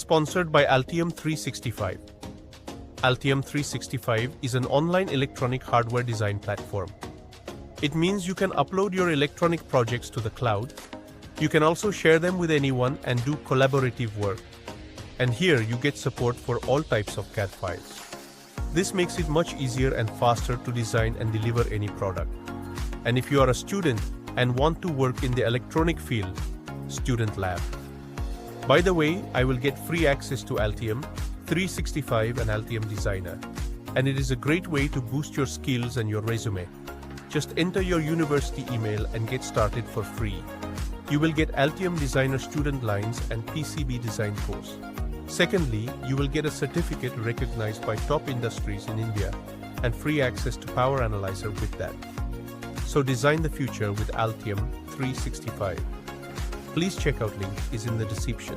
sponsored by Altium 365. Altium 365 is an online electronic hardware design platform. It means you can upload your electronic projects to the cloud. You can also share them with anyone and do collaborative work. And here you get support for all types of CAD files. This makes it much easier and faster to design and deliver any product. And if you are a student and want to work in the electronic field, Student Lab. By the way, I will get free access to Altium 365 and Altium Designer. And it is a great way to boost your skills and your resume. Just enter your university email and get started for free. You will get Altium Designer student lines and PCB design course. Secondly, you will get a certificate recognized by top industries in India and free access to Power Analyzer with that. So design the future with Altium 365. Please check out link is in the description.